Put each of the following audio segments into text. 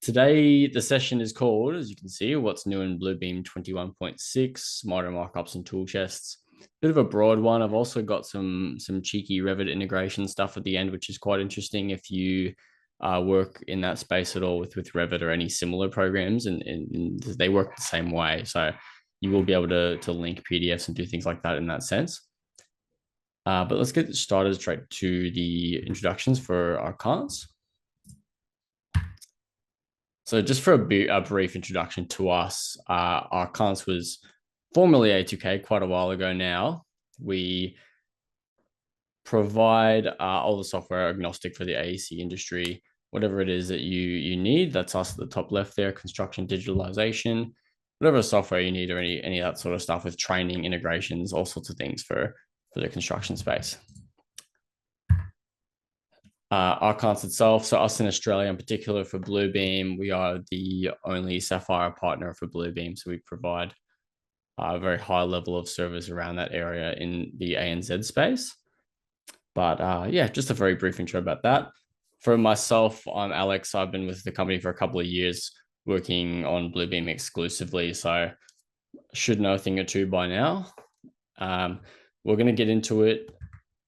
Today, the session is called, as you can see, What's New in Bluebeam 21.6, Modern Markups and Tool Chests. Bit of a broad one. I've also got some cheeky Revit integration stuff at the end, which is quite interesting if you work in that space at all with Revit or any similar programs, and they work the same way. So you will be able to link PDFs and do things like that in that sense. But let's get started straight to the introductions for our clients. So just for a brief introduction to us, our clients was formerly A2K quite a while ago now. We provide all the software agnostic for the AEC industry, whatever it is that you need. That's us at the top left there, construction digitalization, whatever software you need or any of that sort of stuff with training, integrations, all sorts of things for the construction space. Our clients itself, so us in Australia in particular for Bluebeam, we are the only Sapphire partner for Bluebeam. So we provide a very high level of service around that area in the ANZ space. But yeah, just a very brief intro about that. For myself, I'm Alex. I've been with the company for a couple of years working on Bluebeam exclusively. So I should know a thing or two by now. We're going to get into it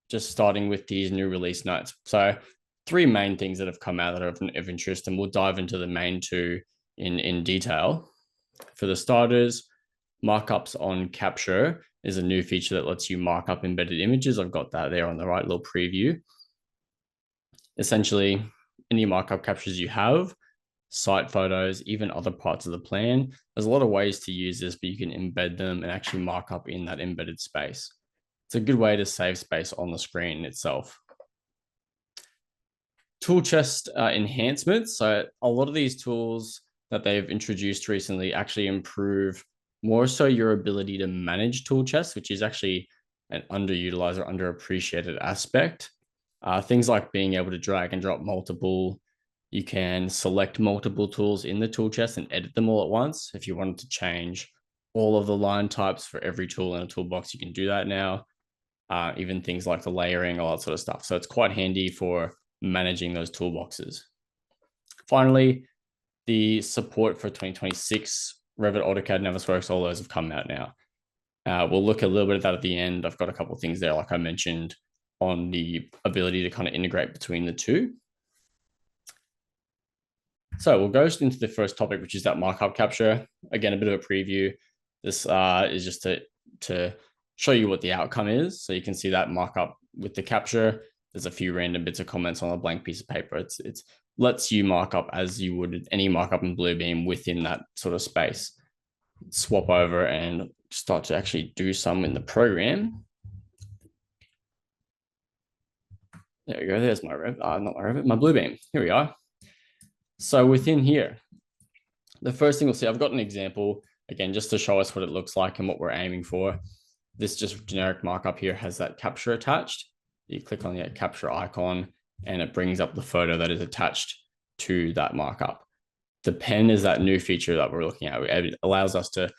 just starting with these new release notes. So three main things that have come out that are of interest, and we'll dive into the main two in detail. For the starters, markups on capture is a new feature that lets you mark up embedded images. I've got that there on the right, little preview. Essentially, any markup captures you have, site photos, even other parts of the plan. There's a lot of ways to use this, but you can embed them and actually mark up in that embedded space. It's a good way to save space on the screen itself. Tool chest enhancements. So a lot of these tools that they've introduced recently actually improve more so your ability to manage tool chests, which is actually an underutilized or underappreciated aspect. Things like being able to drag and drop multiple. You can select multiple tools in the tool chest and edit them all at once. If you wanted to change all of the line types for every tool in a toolbox, you can do that now. Even things like the layering, all that sort of stuff. So it's quite handy for managing those toolboxes. Finally, the support for 2026, Revit, AutoCAD, Navisworks, all those have come out now. We'll look a little bit at that at the end. I've got a couple of things there, like I mentioned, on the ability to kind of integrate between the two. So we'll go into the first topic, which is that markup capture. Again, a bit of a preview. This is just to show you what the outcome is. So you can see that markup with the capture. There's a few random bits of comments on a blank piece of paper. It's lets you mark up as you would any markup in Bluebeam within that sort of space. Swap over and start to actually do some in the program. There we go. There's my Revit. Not my Revit, my Bluebeam. Here we are. So within here, the first thing we'll see, I've got an example, again, just to show us what it looks like and what we're aiming for. This just generic markup here has that capture attached. You click on the capture icon and it brings up the photo that is attached to that markup. The pen is that new feature that we're looking at. It allows us to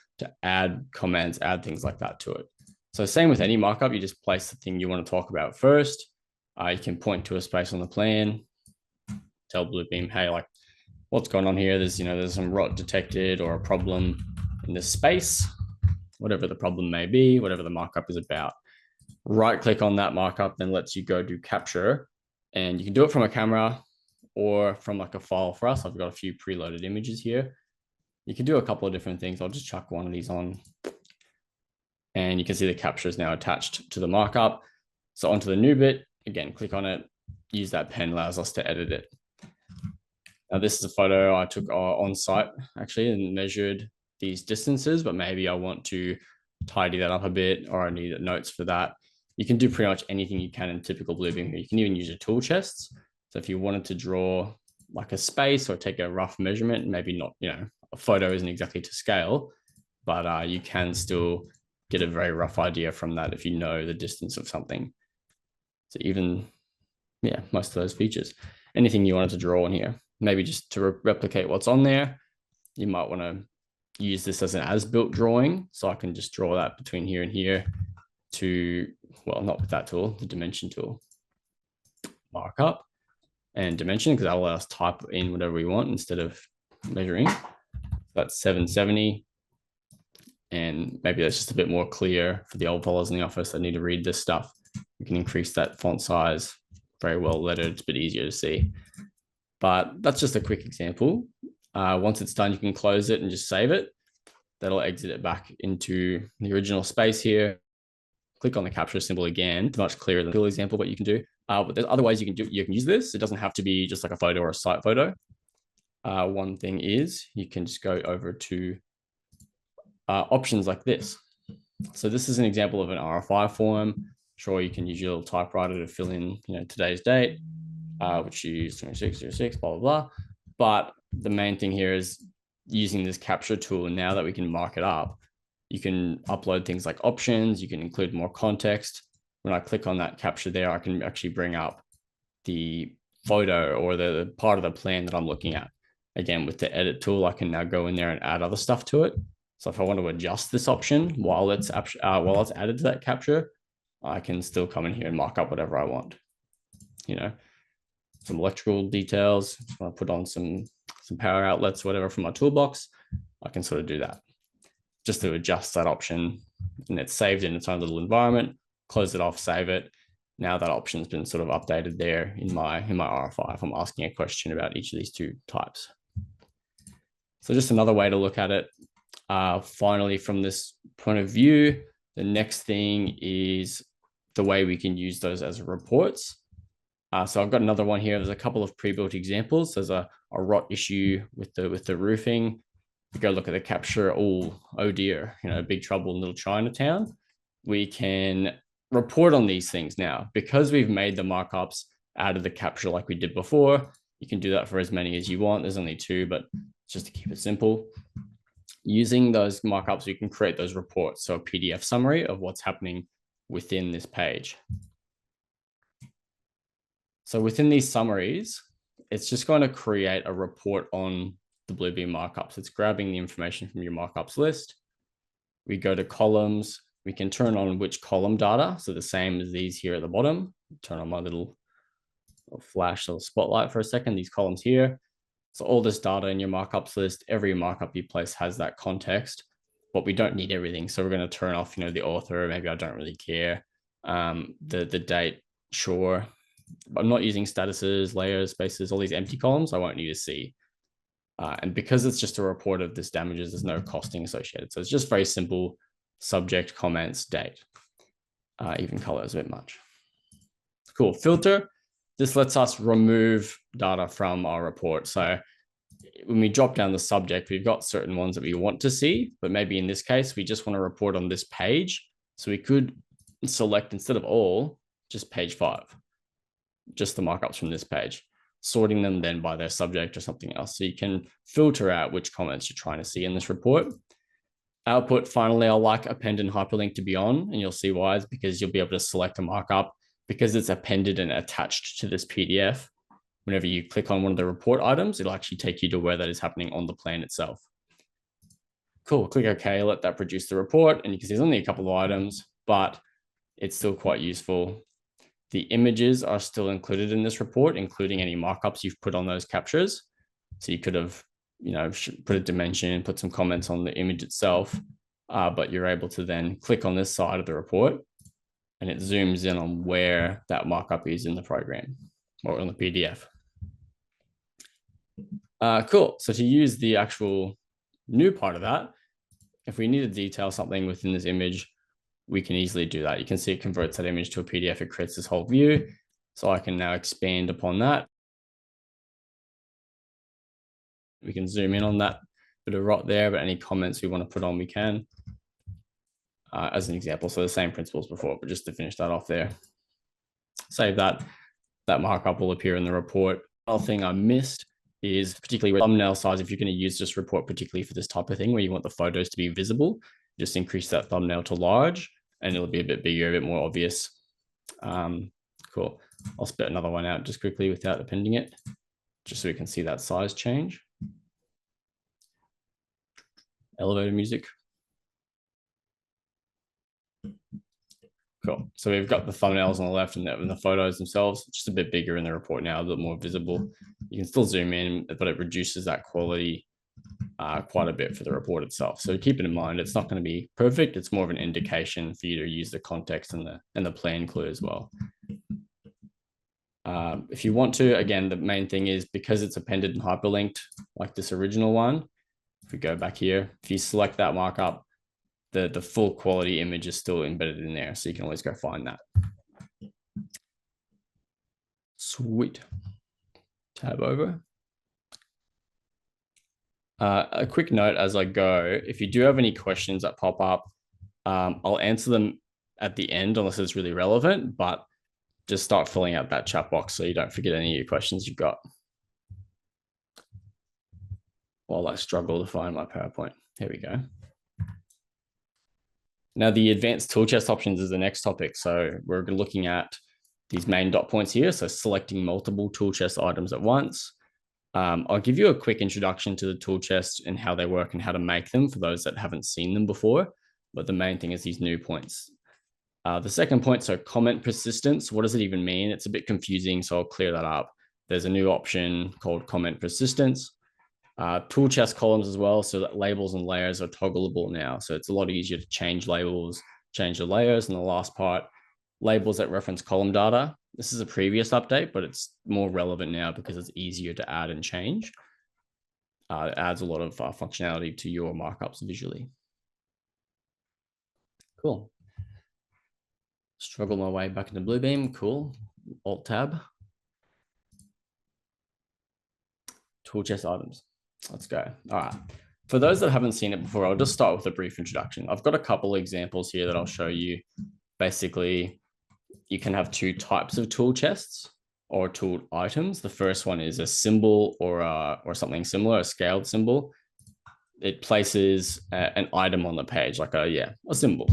add comments, add things like that to it. So same with any markup, you just place the thing you want to talk about first. You can point to a space on the plan, tell Bluebeam, hey, like what's going on here? There's some rot detected or a problem in this space, whatever the problem may be, whatever the markup is about. Right click on that markup, then lets you go do capture. And you can do it from a camera or from like a file. For us, I've got a few preloaded images here. You can do a couple of different things. I'll just chuck one of these on. And you can see the capture is now attached to the markup. So onto the new bit, again, click on it, use that pen, allows us to edit it. Now this is a photo I took on site actually and measured these distances, but maybe I want to tidy that up a bit or I need notes for that. You can do pretty much anything you can in typical Bluebeam. You can even use your tool chests. So if you wanted to draw like a space or take a rough measurement, maybe not, a photo isn't exactly to scale, but you can still get a very rough idea from that if you know the distance of something. So even, most of those features, anything you wanted to draw in here, maybe just to replicate what's on there, you might want to use this as an as-built drawing. So I can just draw that between here and here to, well, not with that tool, the dimension tool. Markup and dimension, because that will allow us to type in whatever we want instead of measuring. That's 770. And maybe that's just a bit more clear for the old fellows in the office that need to read this stuff. We can increase that font size, very well lettered, it's a bit easier to see. But that's just a quick example. Once it's done, you can close it and just save it. That'll exit it back into the original space here. Click on the capture symbol again. It's much clearer than the example, what you can do. But there's other ways you can use this. It doesn't have to be just like a photo or a site photo. One thing is you can just go over to options like this. So this is an example of an RFI form. Sure, you can use your little typewriter to fill in, today's date, which you use 2606, blah, blah, blah. But the main thing here is using this capture tool. And now that we can mark it up, you can upload things like options. You can include more context. When I click on that capture there, I can actually bring up the photo or the part of the plan that I'm looking at. Again, with the edit tool, I can now go in there and add other stuff to it. So if I want to adjust this option while it's added to that capture, I can still come in here and mark up whatever I want. Some electrical details. If I put on some power outlets, whatever from my toolbox, I can sort of do that. Just to adjust that option, and it's saved in its own little environment. Close it off, save it. Now that option's been sort of updated there in my RFI if I'm asking a question about each of these two types. So just another way to look at it. Finally, from this point of view, the next thing is the way we can use those as reports. So I've got another one here. There's a couple of pre-built examples. There's a rot issue with the roofing. You go look at the capture. Oh dear, big trouble in Little Chinatown. We can report on these things now because we've made the markups out of the capture like we did before. You can do that for as many as you want. There's only 2, but just to keep it simple. Using those markups, you can create those reports. So a PDF summary of what's happening within this page. So within these summaries, it's just going to create a report on the Bluebeam markups. It's grabbing the information from your markups list. We go to columns. We can turn on which column data. So the same as these here at the bottom. Turn on my little flash, little spotlight for a second, these columns here. So all this data in your markups list, every markup you place has that context, but we don't need everything. So we're going to turn off, the author. Maybe I don't really care. The date, sure. I'm not using statuses, layers, spaces, all these empty columns I won't need to see. And because it's just a report of this damages, there's no costing associated. So it's just very simple: subject, comments, date. Even colors a bit much. Cool. Filter. This lets us remove data from our report. So when we drop down the subject, we've got certain ones that we want to see, but maybe in this case, we just want to report on this page. So we could select, instead of all, just page 5, just the markups from this page, sorting them then by their subject or something else. So you can filter out which comments you're trying to see in this report. Output, finally, I like append and hyperlink to be on, and you'll see why. It's because you'll be able to select a markup because it's appended and attached to this PDF. Whenever you click on one of the report items, it'll actually take you to where that is happening on the plan itself. Cool, click OK, let that produce the report. And you can see there's only a couple of items, but it's still quite useful. The images are still included in this report, including any markups you've put on those captures. So you could have, put a dimension, put some comments on the image itself, but you're able to then click on this side of the report and it zooms in on where that markup is in the program or on the PDF. Cool. So to use the actual new part of that, if we need to detail something within this image, we can easily do that. You can see it converts that image to a PDF. It creates this whole view. So I can now expand upon that. We can zoom in on that bit of rot there, but any comments we want to put on, we can. As an example, so the same principles before, but just to finish that off there. Save that. That markup will appear in the report. Another thing I missed is particularly thumbnail size. If you're going to use this report, particularly for this type of thing where you want the photos to be visible, just increase that thumbnail to large and it'll be a bit bigger, a bit more obvious. Cool. I'll spit another one out just quickly without appending it, just so we can see that size change. Elevator music. Cool. So we've got the thumbnails on the left and the photos themselves, just a bit bigger in the report now, a bit more visible. You can still zoom in, but it reduces that quality quite a bit for the report itself. So keep it in mind, it's not going to be perfect. It's more of an indication for you to use the context and the plan clue as well. If you want to, again, the main thing is because it's appended and hyperlinked like this original one, if we go back here, if you select that markup, the full quality image is still embedded in there. So you can always go find that. Sweet. Tab over. A quick note as I go, if you do have any questions that pop up, I'll answer them at the end unless it's really relevant, but just start filling out that chat box so you don't forget any of your questions you've got. While I struggle to find my PowerPoint. Here we go. Now the advanced tool chest options is the next topic. So we're looking at these main dot points here. So selecting multiple tool chest items at once. I'll give you a quick introduction to the tool chest and how they work and how to make them for those that haven't seen them before. But the main thing is these new points. The second point, so comment persistence. What does it even mean? It's a bit confusing, so I'll clear that up. There's a new option called comment persistence. Tool chest columns as well, so that labels and layers are toggleable now. So it's a lot easier to change labels, change the layers. And the last part, labels that reference column data. This is a previous update, but it's more relevant now because it's easier to add and change. It adds a lot of functionality to your markups visually. Cool. Struggle my way back into Bluebeam. Cool. Alt tab. Tool chest items. Let's go. All right. For those that haven't seen it before, I'll just start with a brief introduction. I've got a couple of examples here that I'll show you. Basically, you can have two types of tool chests or tool items. The first one is a symbol or something similar, a scaled symbol. It places an item on the page, like a symbol.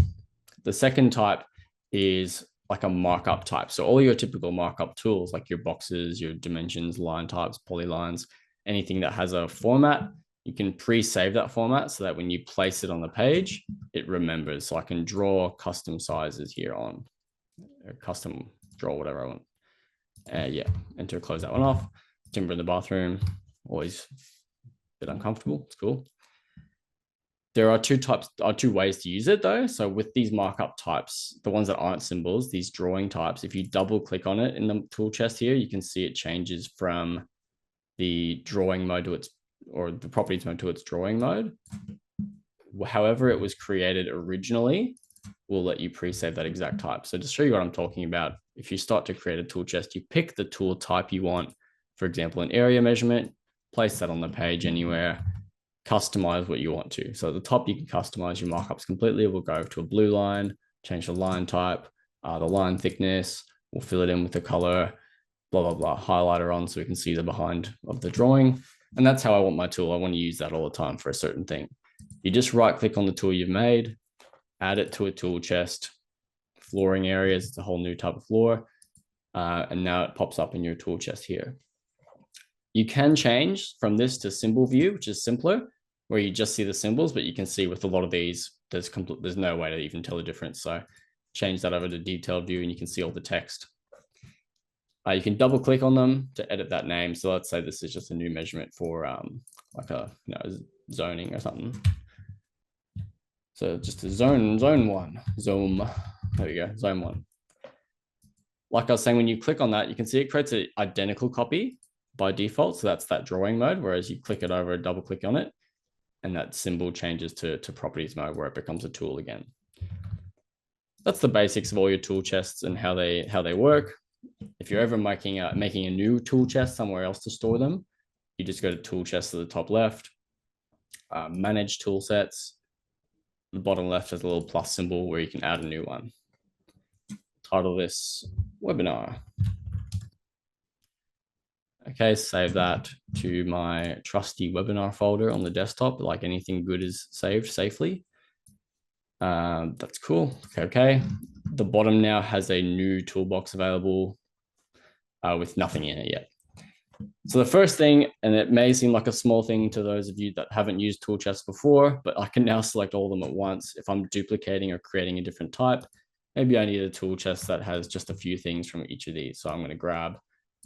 The second type is like a markup type. So all your typical markup tools, like your boxes, your dimensions, line types, polylines, anything that has a format, you can pre-save that format so that when you place it on the page, it remembers. So I can draw custom sizes here on custom draw, whatever I want. Enter, close that one off. Timber in the bathroom, always a bit uncomfortable. It's cool. There are two ways to use it though. So with these markup types, the ones that aren't symbols, these drawing types, if you double click on it in the tool chest here, you can see it changes from the drawing mode to the properties mode to its drawing mode. However it was created originally, will let you pre-save that exact type. So to show you what I'm talking about, if you start to create a tool chest, you pick the tool type you want. For example, an area measurement, place that on the page anywhere, customize what you want to. So at the top, you can customize your markups completely. We'll go to a blue line, change the line type, the line thickness, we'll fill it in with the color, blah, blah, blah, highlighter on so we can see the behind of the drawing. And that's how I want my tool. I want to use that all the time for a certain thing. You just right click on the tool you've made, add it to a tool chest, flooring areas, it's a whole new type of floor. And now it pops up in your tool chest here. You can change from this to symbol view, which is simpler, where you just see the symbols, but you can see with a lot of these, there's no way to even tell the difference. So change that over to detailed view and you can see all the text. You can double click on them to edit that name. So let's say this is just a new measurement for like a zoning or something. So just a zone one, zoom, there we go, zone one. Like I was saying, when you click on that, you can see it creates an identical copy by default. So that's that drawing mode, whereas you click it over, double click on it, and that symbol changes to properties mode where it becomes a tool again. That's the basics of all your tool chests and how they work. If you're ever making a new tool chest somewhere else to store them, you just go to tool chest at the top left, manage tool sets. The bottom left has a little plus symbol where you can add a new one. Title this webinar. Okay, save that to my trusty webinar folder on the desktop, like anything good is saved safely. That's cool. Okay. The bottom now has a new toolbox available with nothing in it yet. So the first thing, and it may seem like a small thing to those of you that haven't used tool chests before, but I can now select all of them at once. If I'm duplicating or creating a different type, maybe I need a tool chest that has just a few things from each of these. So I'm going to grab,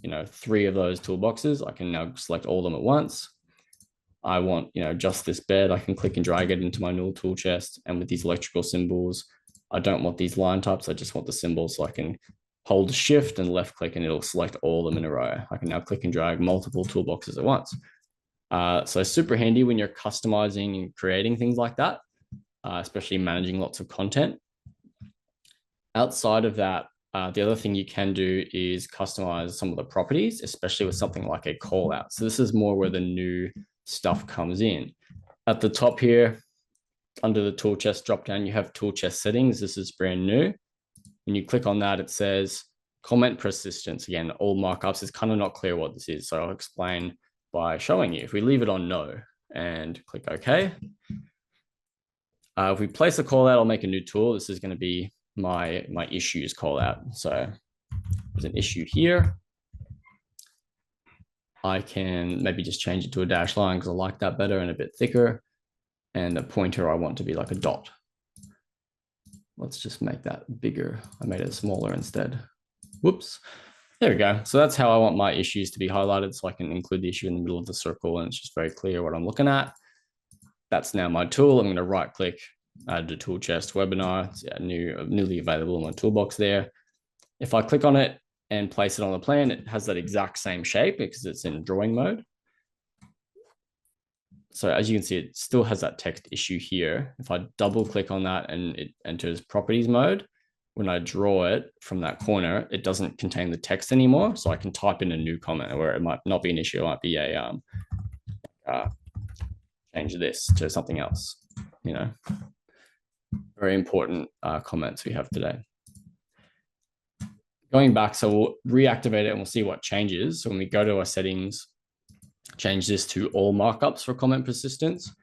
3 of those toolboxes. I can now select all of them at once. I want, just this bed, I can click and drag it into my null tool chest. And with these electrical symbols, I don't want these line types. I just want the symbols, so I can hold shift and left click and it'll select all of them in a row. I can now click and drag multiple toolboxes at once. So super handy when you're customizing and creating things like that, especially managing lots of content. Outside of that, the other thing you can do is customize some of the properties, especially with something like a call out. So this is more where the new stuff comes in. At the top here, under the tool chest dropdown, you have tool chest settings. This is brand new. When you click on that, it says comment persistence. Again, all markups. It's kind of not clear what this is. So I'll explain by showing you. If we leave it on no and click OK, if we place a call out, I'll make a new tool. This is going to be my issues call out. So there's an issue here. I can maybe just change it to a dash line because I like that better and a bit thicker. And the pointer I want to be like a dot. Let's just make that bigger. I made it smaller instead. Whoops. There we go. So that's how I want my issues to be highlighted. So I can include the issue in the middle of the circle and it's just very clear what I'm looking at. That's now my tool. I'm going to right click, add to tool chest webinar. It's newly available in my toolbox there. If I click on it and place it on the plan, it has that exact same shape because it's in drawing mode. So as you can see, it still has that text issue here. If I double click on that and it enters properties mode, when I draw it from that corner, it doesn't contain the text anymore. So I can type in a new comment where it might not be an issue. It might be a change this to something else, Very important comments we have today. Going back, so we'll reactivate it and we'll see what changes. So when we go to our settings, change this to all markups for comment persistence.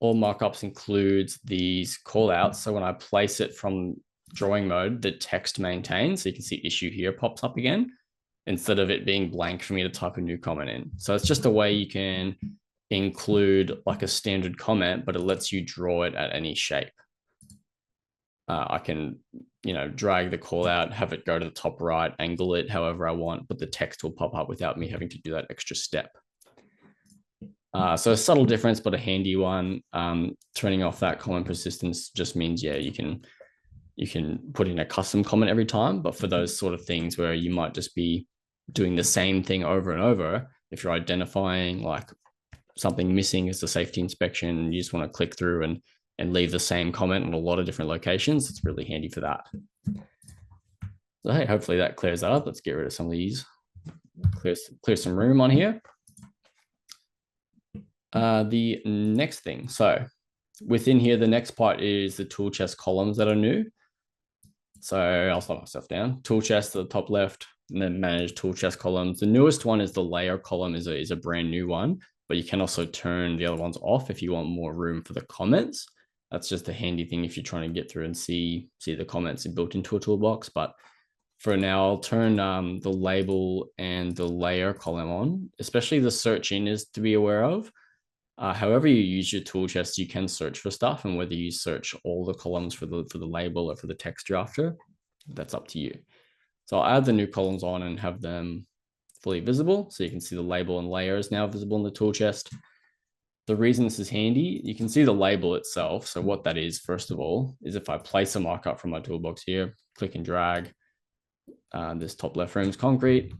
All markups includes these callouts. So when I place it from drawing mode, the text maintains. So you can see issue here pops up again, instead of it being blank for me to type a new comment in. So it's just a way you can include like a standard comment, but it lets you draw it at any shape. I can, drag the call out, have it go to the top right, angle it however I want, but the text will pop up without me having to do that extra step. So a subtle difference, but a handy one. Turning off that comment persistence just means, you can put in a custom comment every time, but for those sort of things where you might just be doing the same thing over and over, if you're identifying like something missing as a safety inspection, you just want to click through and leave the same comment in a lot of different locations, it's really handy for that. So hey, hopefully that clears that up. Let's get rid of some of these. Clear some room on here. The next thing, so within here, the next part is the tool chest columns that are new. So I'll slow myself down. Tool chest at the top left, and then manage tool chest columns. The newest one is the layer column, is a brand new one, but you can also turn the other ones off if you want more room for the comments. That's just a handy thing if you're trying to get through and see the comments built into a toolbox. But for now, I'll turn the label and the layer column on, especially the search in is to be aware of. However you use your tool chest, you can search for stuff, and whether you search all the columns for the label or for the text drafter, that's up to you. So I'll add the new columns on and have them fully visible. So you can see the label and layer is now visible in the tool chest. The reason this is handy, you can see the label itself. So what that is, first of all, is if I place a markup from my toolbox here, click and drag, this top left frame is concrete.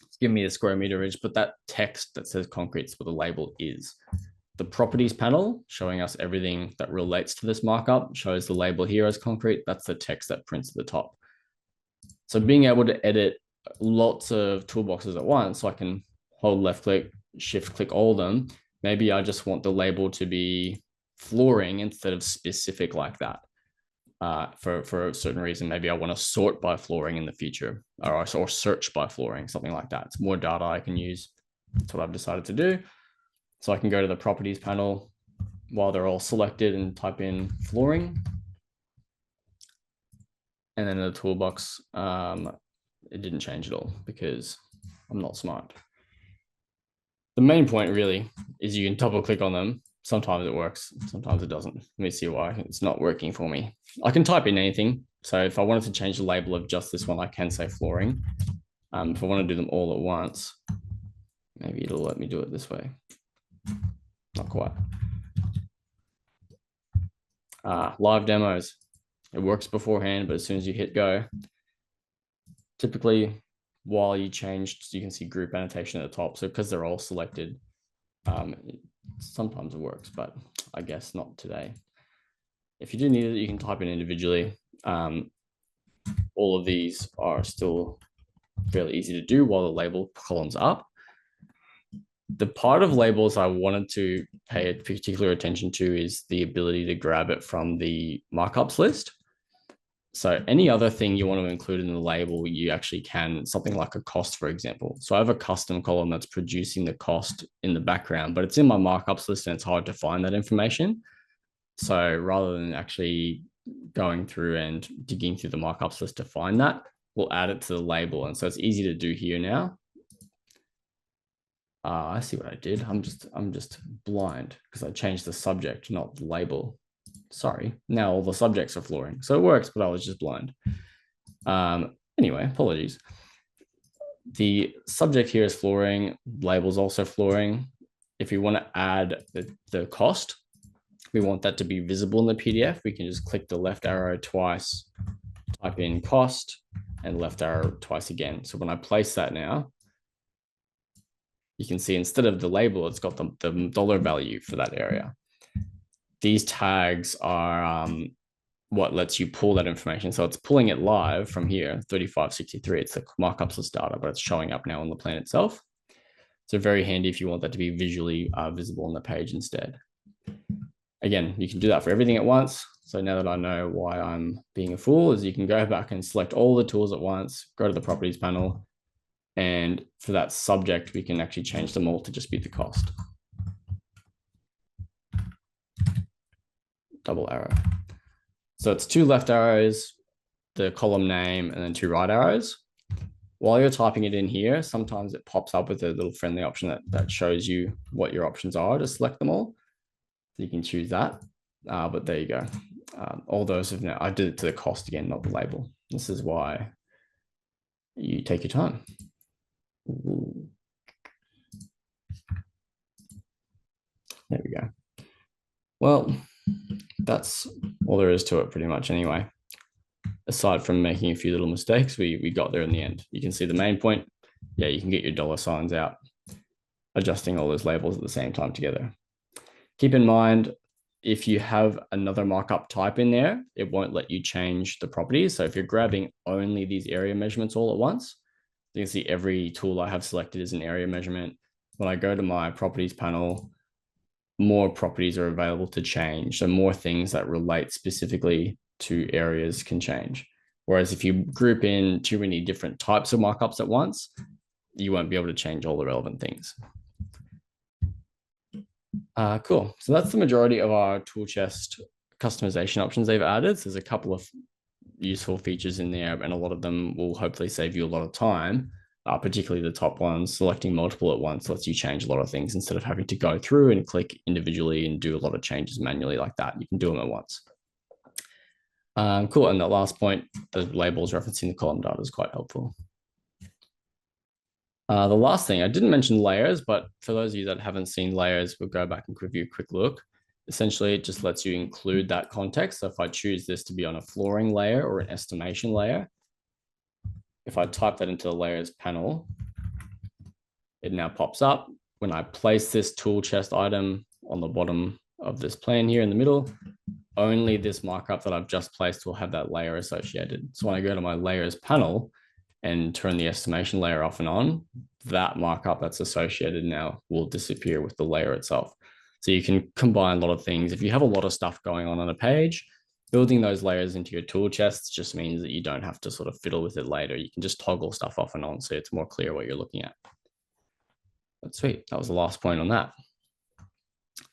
It's giving me a square meterage, but that text that says concrete is what the label is. The properties panel showing us everything that relates to this markup shows the label here as concrete. That's the text that prints at the top. So being able to edit lots of toolboxes at once, so I can hold left click, shift click all of them. Maybe I just want the label to be flooring instead of specific like that. For a certain reason, maybe I want to sort by flooring in the future, or search by flooring, something like that. It's more data I can use. That's what I've decided to do. So I can go to the properties panel while they're all selected and type in flooring. And then in the toolbox, it didn't change at all because I'm not smart. The main point really is you can double click on them. Sometimes it works, sometimes it doesn't. Let me see why it's not working for me. I can type in anything. So if I wanted to change the label of just this one, I can say flooring. If I want to do them all at once, maybe it'll let me do it this way. not quite. Live demos. It works beforehand, but as soon as you hit go, typically while you changed, you can see group annotation at the top. So because they're all selected, sometimes it works, but I guess not today. If you do need it, you can type in individually. All of these are still fairly easy to do while the label column's up. The part of labels I wanted to pay particular attention to is the ability to grab it from the markups list. So any other thing you want to include in the label, you actually can, something like a cost, for example. So I have a custom column that's producing the cost in the background, but it's in my markups list and it's hard to find that information. So rather than actually going through and digging through the markups list to find that, we'll add it to the label. And so it's easy to do here now. I see what I did. I'm just blind because I changed the subject, not the label. Sorry. Now all the subjects are flooring. So it works, but I was just blind. Anyway, apologies. The subject here is flooring. Label's also flooring. If we want to add the cost, we want that to be visible in the PDF. We can just click the left arrow twice, type in cost, and left arrow twice again. So when I place that now, you can see instead of the label, it's got the dollar value for that area. These tags are what lets you pull that information. So it's pulling it live from here, 3563. It's the markups list data, but it's showing up now on the plan itself. So very handy if you want that to be visually visible on the page instead. Again, you can do that for everything at once. So now that I know why I'm being a fool, is you can go back and select all the tools at once, go to the properties panel, and for that subject, we can actually change them all to just be the cost. Double arrow. So it's 2 left arrows, the column name, and then 2 right arrows. While you're typing it in here, sometimes it pops up with a little friendly option that shows you what your options are to select them all. So you can choose that, but there you go. All those have now, I did it to the cost again, not the label. This is why you take your time. Ooh. There we go. Well, that's all there is to it pretty much anyway. Aside from making a few little mistakes, we got there in the end. You can see the main point. Yeah, you can get your dollar signs out, adjusting all those labels at the same time together. Keep in mind, if you have another markup type in there, it won't let you change the properties. So if you're grabbing only these area measurements all at once, you can see every tool I have selected is an area measurement. When I go to my properties panel, more properties are available to change. So more things that relate specifically to areas can change. Whereas if you group in too many different types of markups at once, you won't be able to change all the relevant things. Cool. So that's the majority of our tool chest customization options they've added. So there's a couple of useful features in there, and a lot of them will hopefully save you a lot of time, particularly the top ones. Selecting multiple at once lets you change a lot of things instead of having to go through and click individually and do a lot of changes manually like that. You can do them at once. Cool. And the last point, the labels referencing the column data is quite helpful. The last thing, I didn't mention layers, but for those of you that haven't seen layers, we'll go back and give you a quick look. Essentially, it just lets you include that context. So if I choose this to be on a flooring layer or an estimation layer, if I type that into the layers panel, it now pops up. When I place this tool chest item on the bottom of this plan here in the middle, only this markup that I've just placed will have that layer associated. So when I go to my layers panel and turn the estimation layer off and on, that markup that's associated now will disappear with the layer itself. So you can combine a lot of things. If you have a lot of stuff going on a page, building those layers into your tool chests just means that you don't have to sort of fiddle with it later. You can just toggle stuff off and on so it's more clear what you're looking at. That's sweet. That was the last point on that.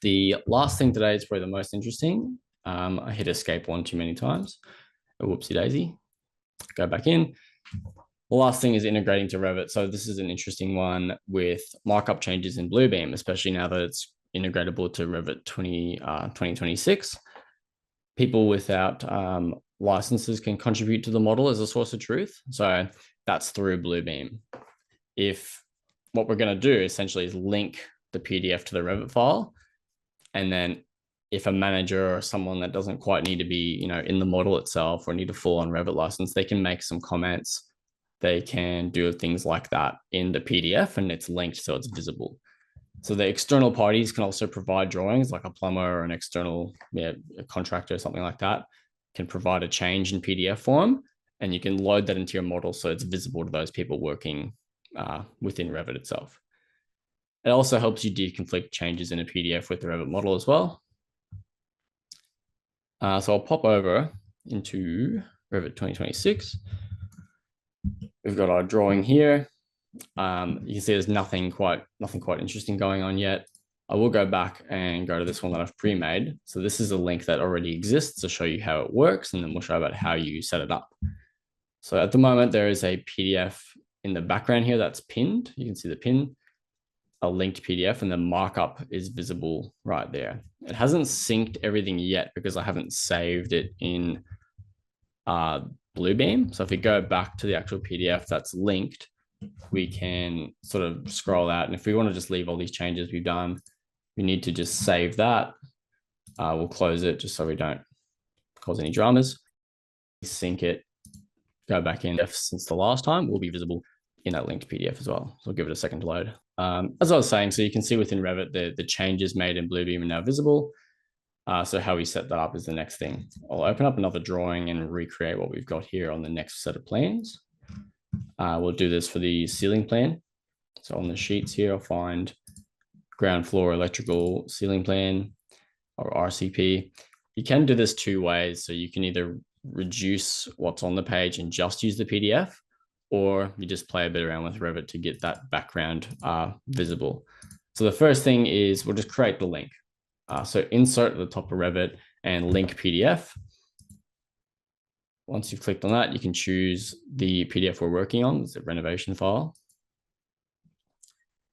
The last thing today is probably the most interesting. I hit escape one too many times. A whoopsie daisy. Go back in. The last thing is integrating to Revit. So this is an interesting one with markup changes in Bluebeam, especially now that it's integratable to Revit 2026. People without licenses can contribute to the model as a source of truth. So that's through Bluebeam. If what we're going to do essentially is link the PDF to the Revit file, And then if a manager or someone that doesn't quite need to be, in the model itself or need a full-on Revit license, they can make some comments. They can do things like that in the PDF, and it's linked so it's visible. So the external parties can also provide drawings, like a plumber or an external a contractor or something like that can provide a change in PDF form, and you can load that into your model so it's visible to those people working within Revit itself. It also helps you deconflict changes in a PDF with the Revit model as well. So I'll pop over into Revit 2026. We've got our drawing here. You can see there's nothing quite interesting going on yet. I will go back and go to this one that I've pre-made. So this is a link that already exists to show you how it works, and then we'll show about how you set it up. So at the moment, there is a PDF in the background here that's pinned. You can see the pin, a linked PDF, and the markup is visible right there. It hasn't synced everything yet because I haven't saved it in Bluebeam. So if we go back to the actual PDF that's linked, we can sort of scroll out. And if we want to just leave all these changes we've done, we need to just save that. We'll close it just so we don't cause any dramas. Sync it, go back in. Since the last time, will be visible in that linked PDF as well. So I'll give it a second to load. As I was saying, so you can see within Revit, the changes made in Bluebeam are now visible. So how we set that up is the next thing. I'll open up another drawing and recreate what we've got here on the next set of plans. We'll do this for the ceiling plan. So on the sheets here, I'll find ground floor electrical ceiling plan or RCP. You can do this two ways. So you can either reduce what's on the page and just use the PDF, or you just play a bit around with Revit to get that background visible. So the first thing is we'll just create the link. So insert at the top of Revit and link PDF. Once you've clicked on that, you can choose the PDF we're working on. It's a renovation file.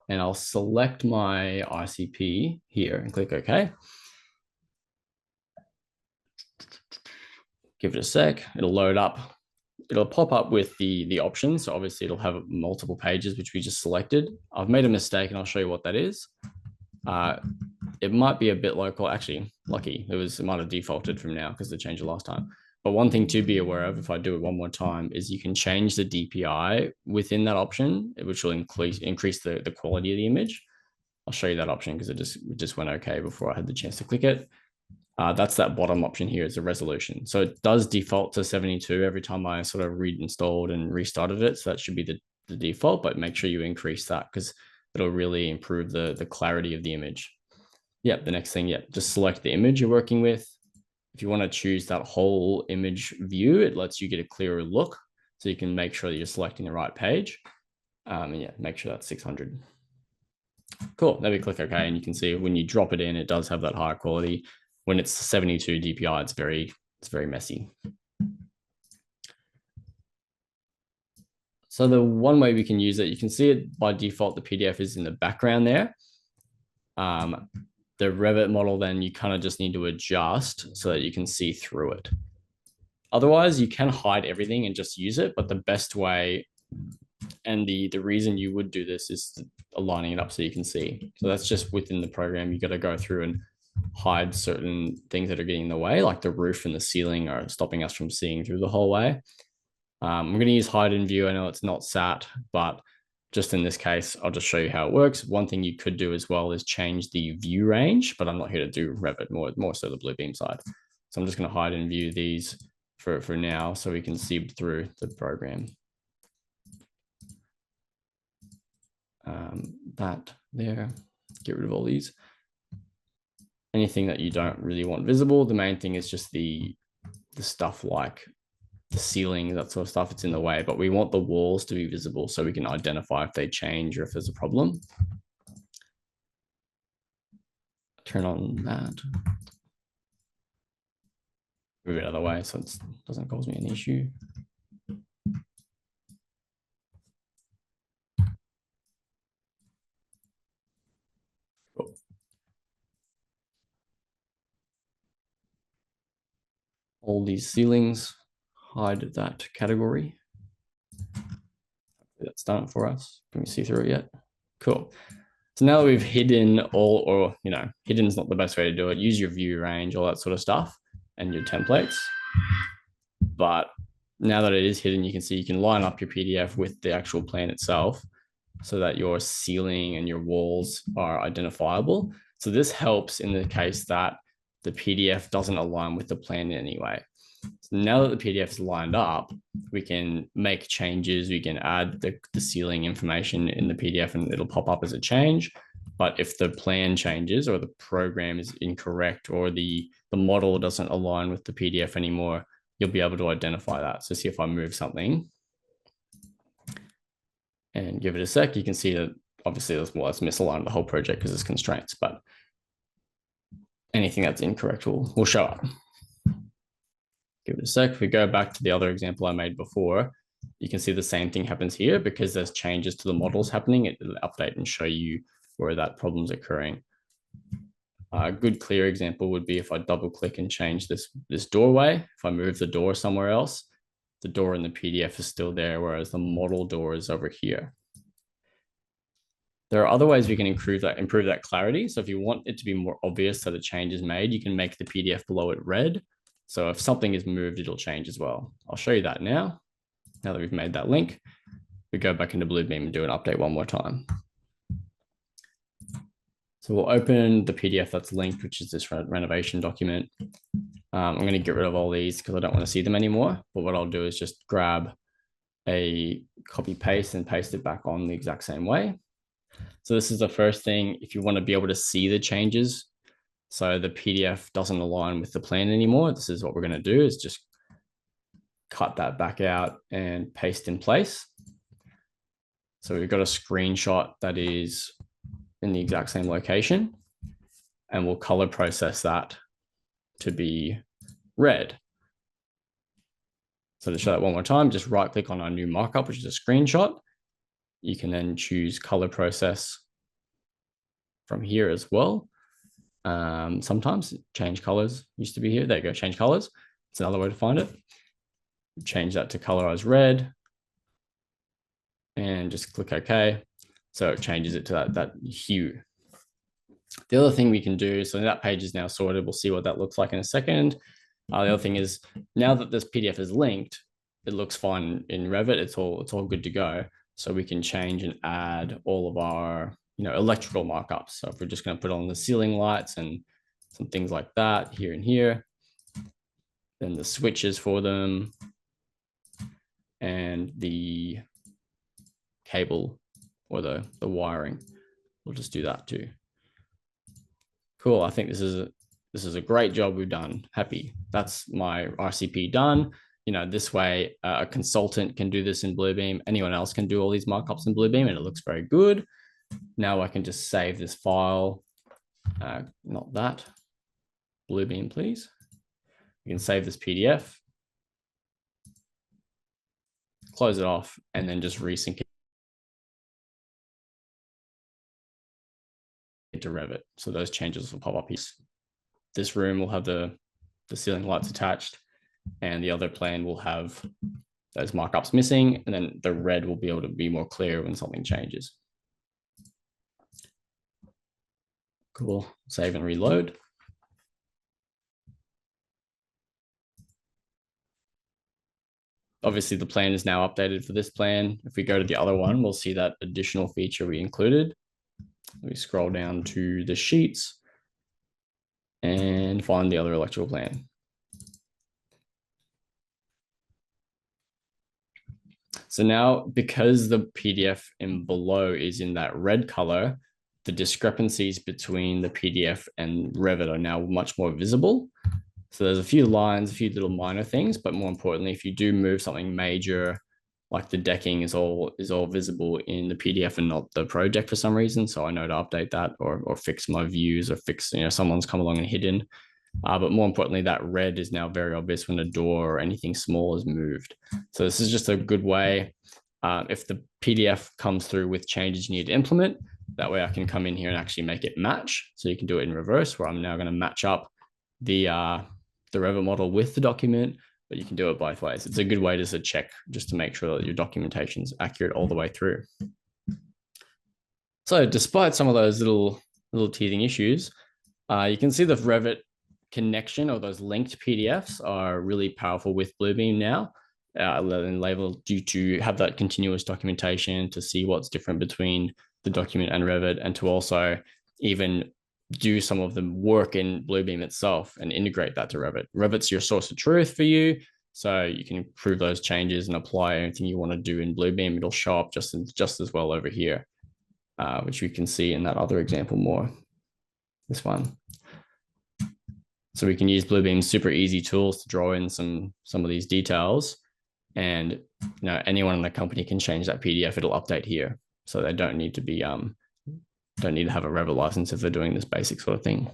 And I'll select my RCP here and click OK. Give it a sec. It'll load up. It'll pop up with the options. So obviously it'll have multiple pages, which we just selected. I've made a mistake and I'll show you what that is. It might be a bit local. Actually, lucky. It might have defaulted from now because they changed it last time. But one thing to be aware of, if I do it one more time, is you can change the DPI within that option, which will increase the quality of the image. I'll show you that option because it just went okay before I had the chance to click it. That's that bottom option here is the resolution. So it does default to 72 every time I sort of reinstalled and restarted it. So that should be the default, but make sure you increase that because it'll really improve the clarity of the image. Yeah, the next thing, just select the image you're working with. If you want to choose that whole image view, it lets you get a clearer look. So you can make sure that you're selecting the right page. And make sure that's 600. Cool, then we click OK, and you can see when you drop it in, it does have that higher quality. When it's 72 DPI, it's very messy. So the one way we can use it, you can see it by default, the PDF is in the background there. The Revit model, then you kind of just need to adjust so that you can see through it. Otherwise, you can hide everything and just use it, but the best way and the reason you would do this is aligning it up so you can see. So that's just within the program. You got to go through and hide certain things that are getting in the way, like the roof and the ceiling are stopping us from seeing through the whole way. I'm going to use hide in view. I know it's not sat, but just in this case, I'll just show you how it works. One thing you could do as well is change the view range, but I'm not here to do Revit, more so the Bluebeam side. So I'm just going to hide and view these for now so we can see through the program. That there, get rid of all these. Anything that you don't really want visible, the main thing is just the stuff like the ceiling, that sort of stuff, it's in the way, but we want the walls to be visible so we can identify if they change or if there's a problem. Turn on that. Move it out of the way so it doesn't cause me an issue. Cool. All these ceilings, hide that category. That's done it for us. Can we see through it yet? Cool. So now that we've hidden all, or, hidden is not the best way to do it. Use your view range, all that sort of stuff, and your templates. But now that it is hidden, you can see you can line up your PDF with the actual plan itself so that your ceiling and your walls are identifiable. So this helps in the case that the PDF doesn't align with the plan in any way. So now that the PDF is lined up, we can make changes. We can add the ceiling information in the PDF and it'll pop up as a change. But if the plan changes or the program is incorrect or the model doesn't align with the PDF anymore, you'll be able to identify that. So see if I move something and give it a sec, you can see that obviously it's misaligned the whole project because it's constraints, but anything that's incorrect will show up. Give it a sec. If we go back to the other example I made before, you can see the same thing happens here because there's changes to the models happening. It'll update and show you where that problem's occurring. A good clear example would be if I double click and change this doorway. If I move the door somewhere else, the door in the PDF is still there, whereas the model door is over here. There are other ways we can improve that clarity. So if you want it to be more obvious that a change is made, you can make the PDF below it red. So if something is moved, it'll change as well. I'll show you that now. Now that we've made that link, we go back into Bluebeam and do an update one more time. So we'll open the PDF that's linked, which is this renovation document. I'm going to get rid of all these because I don't want to see them anymore. But what I'll do is just grab a copy paste and paste it back on the exact same way. So this is the first thing. If you want to be able to see the changes, so the PDF doesn't align with the plan anymore, this is what we're going to do is just cut that back out and paste in place. So we've got a screenshot that is in the exact same location, and we'll color process that to be red. So to show that one more time, just right click on our new markup, which is a screenshot. You can then choose color process from here as well. Sometimes change colors used to be here. There you go, change colors. It's another way to find it. Change that to colorize red and just click OK. So it changes it to that hue. The other thing we can do, so that page is now sorted. We'll see what that looks like in a second. The other thing is now that this PDF is linked, it looks fine in Revit. It's all good to go. So we can change and add all of our electrical markups. So if we're just going to put on the ceiling lights and some things like that here and here, then the switches for them and the cable or the wiring, we'll just do that too. Cool. I think this is a great job we've done. Happy. That's my RCP done. This way a consultant can do this in Bluebeam. Anyone else can do all these markups in Bluebeam and it looks very good. Now I can just save this file. Not that. Bluebeam, please. You can save this PDF, close it off, and then just resync it into Revit. So those changes will pop up here. This room will have the ceiling lights attached, and the other plan will have those markups missing, and then the red will be able to be more clear when something changes. Cool. Save and reload. Obviously, the plan is now updated for this plan. If we go to the other one, we'll see that additional feature we included. We scroll down to the sheets and find the other electrical plan. So now, because the PDF in below is in that red color, the discrepancies between the PDF and Revit are now much more visible. So there's a few lines, a few little minor things, but more importantly, if you do move something major, like the decking is all visible in the PDF and not the project for some reason. So I know to update that or fix my views or fix, someone's come along and hidden. But more importantly, that red is now very obvious when a door or anything small is moved. So this is just a good way. If the PDF comes through with changes you need to implement, that way I can come in here and actually make it match. So you can do it in reverse, where I'm now going to match up the Revit model with the document, but you can do it both ways. It's a good way to check just to make sure that your documentation is accurate all the way through. So despite some of those little teething issues, you can see the Revit connection or those linked PDFs are really powerful with Bluebeam now. Labeled due to have that continuous documentation to see what's different between the document and Revit, and to also even do some of the work in Bluebeam itself and integrate that to Revit. Revit's your source of truth for you, so you can improve those changes and apply anything you want to do in Bluebeam. It'll show up just as well over here, which we can see in that other example more. This one. So we can use Bluebeam's super easy tools to draw in some of these details, and anyone in the company can change that PDF. It'll update here, so they don't need to be don't need to have a Revit license if they're doing this basic sort of thing.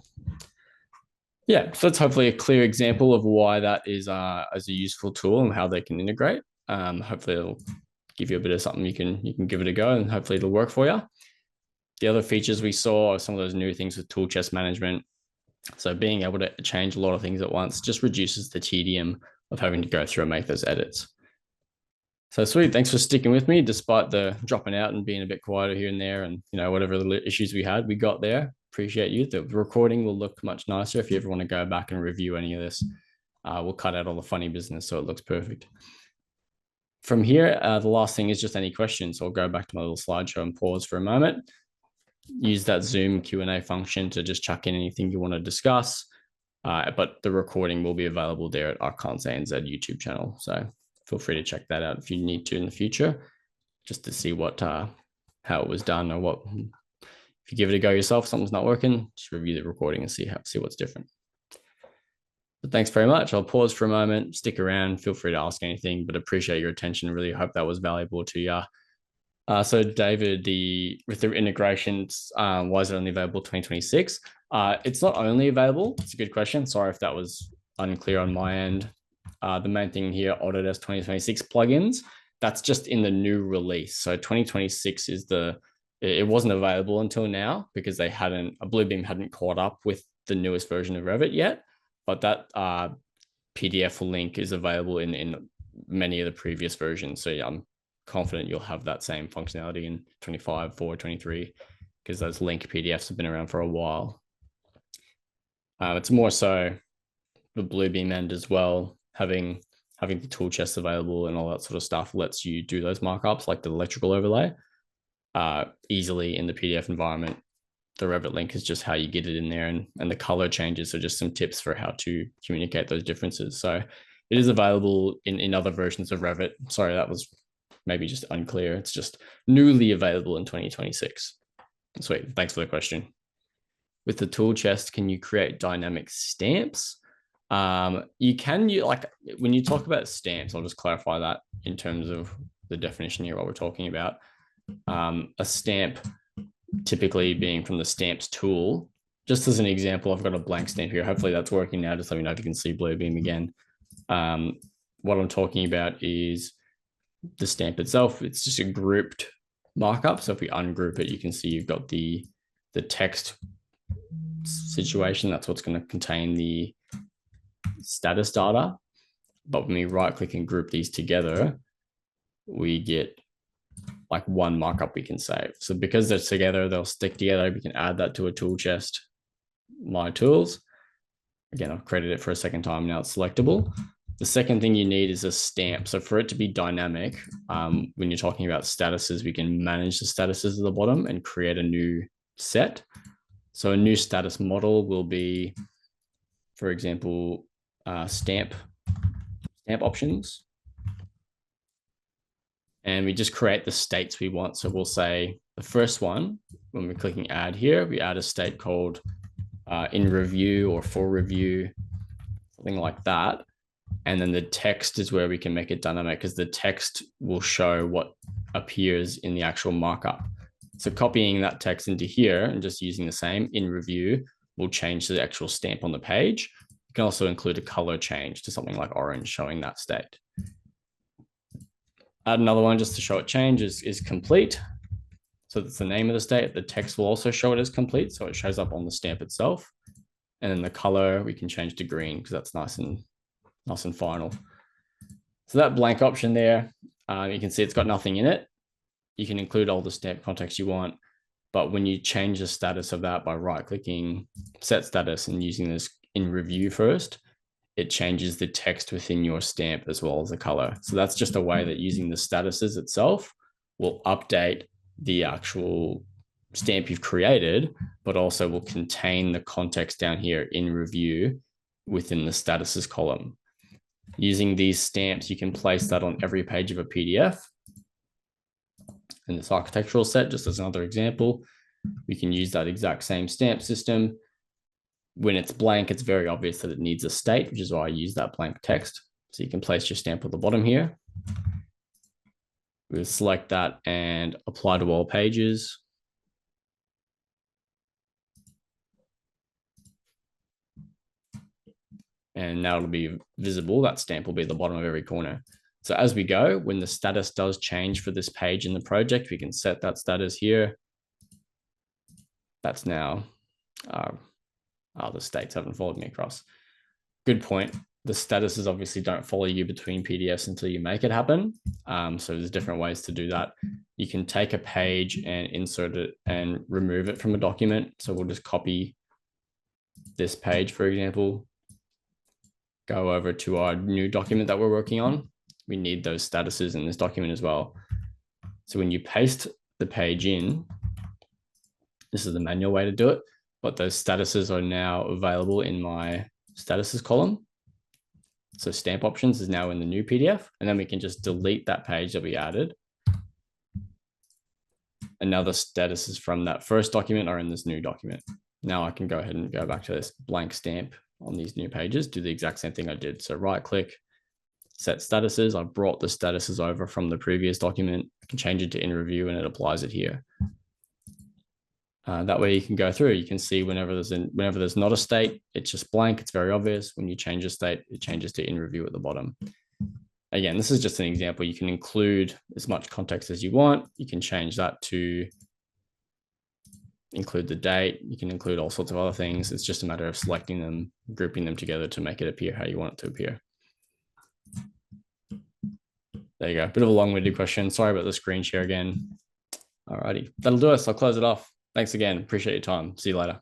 Yeah, so that's hopefully a clear example of why that is as a useful tool and how they can integrate. Hopefully it'll give you a bit of something you can give it a go, and hopefully it'll work for you. The other features we saw are some of those new things with tool chest management. So being able to change a lot of things at once just reduces the tedium of having to go through and make those edits. So sweet, thanks for sticking with me despite the dropping out and being a bit quieter here and there, and whatever the issues we had, we got there. Appreciate you. The recording will look much nicer if you ever want to go back and review any of this. We'll cut out all the funny business so it looks perfect. From here, the last thing is just any questions. So I'll go back to my little slideshow and pause for a moment. Use that Zoom Q&A function to just chuck in anything you want to discuss. But the recording will be available there at our ANZ YouTube channel. So feel free to check that out if you need to in the future, just to see what how it was done, or what if you give it a go yourself, something's not working, just review the recording and see what's different. But thanks very much. I'll pause for a moment, stick around, feel free to ask anything, but appreciate your attention. Really hope that was valuable to you. So David, with the integrations, why is it only available 2026? It's not only available. It's a good question. Sorry if that was unclear on my end. The main thing here, Autodesk 2026 plugins, that's just in the new release. So 2026 is it wasn't available until now because Bluebeam hadn't caught up with the newest version of Revit yet. But that PDF link is available in many of the previous versions. So yeah, I'm confident you'll have that same functionality in 25, 4, 23, because those link PDFs have been around for a while. It's more so the Bluebeam end as well. Having the tool chest available and all that sort of stuff lets you do those markups like the electrical overlay easily in the PDF environment. The Revit link is just how you get it in there, and the color changes are just some tips for how to communicate those differences. So it is available in other versions of Revit. Sorry, that was maybe just unclear. It's just newly available in 2026. Sweet, thanks for the question. With the tool chest, can you create dynamic stamps? You can, when you talk about stamps, I'll just clarify that in terms of the definition here, what we're talking about. A stamp typically being from the stamps tool. Just as an example, I've got a blank stamp here. Hopefully that's working now. Just let me know if you can see Bluebeam again. What I'm talking about is the stamp itself. It's just a grouped markup. So if we ungroup it, you can see you've got the text situation. That's what's going to contain the status data. But when we right click and group these together, we get like one markup we can save. So because they're together, they'll stick together. We can add that to a tool chest, My Tools. Again, I've created it for a second time. Now it's selectable. The second thing you need is a stamp. So for it to be dynamic, when you're talking about statuses, we can manage the statuses at the bottom and create a new set. So a new status model will be, for example, stamp options. And we just create the states we want. So we'll say the first one, when we're clicking add here, we add a state called in review or for review, something like that. And then the text is where we can make it dynamic, because the text will show what appears in the actual markup. So copying that text into here and just using the same in review will change the actual stamp on the page. You can also include a color change to something like orange, showing that state. Add another one just to show it change is complete. So that's the name of the state. The text will also show it as complete, so it shows up on the stamp itself. And then the color we can change to green because that's nice and final. So that blank option there, you can see it's got nothing in it. You can include all the stamp context you want. But when you change the status of that by right-clicking set status and using this in review first, it changes the text within your stamp as well as the color. So that's just a way that using the statuses itself will update the actual stamp you've created, but also will contain the context down here in review within the statuses column. Using these stamps, you can place that on every page of a PDF. In this architectural set, just as another example, we can use that exact same stamp system. When it's blank, it's very obvious that it needs a state, which is why I use that blank text. So you can place your stamp at the bottom here. We'll select that and apply to all pages. And now it'll be visible. That stamp will be at the bottom of every corner. So as we go, when the status does change for this page in the project, we can set that status here. That's now, the states haven't followed me across. Good point. The statuses obviously don't follow you between PDFs until you make it happen. So there's different ways to do that. You can take a page and insert it and remove it from a document. So we'll just copy this page, for example, go over to our new document that we're working on. We need those statuses in this document as well. So when you paste the page in, this is the manual way to do it, but those statuses are now available in my statuses column. So stamp options is now in the new PDF, and then we can just delete that page that we added. And now the statuses from that first document are in this new document. Now I can go ahead and go back to this blank stamp on these new pages, do the exact same thing I did. So right click, set statuses. I brought the statuses over from the previous document. I can change it to in review and it applies it here. That way you can go through, you can see whenever there's not a state, it's just blank. It's very obvious. When you change a state, it changes to in review at the bottom. Again, this is just an example. You can include as much context as you want. You can change that to include the date. You can include all sorts of other things. It's just a matter of selecting them, grouping them together to make it appear how you want it to appear. There you go. Bit of a long-winded question. Sorry about the screen share again. Alrighty, that'll do us. I'll close it off. Thanks again. Appreciate your time. See you later.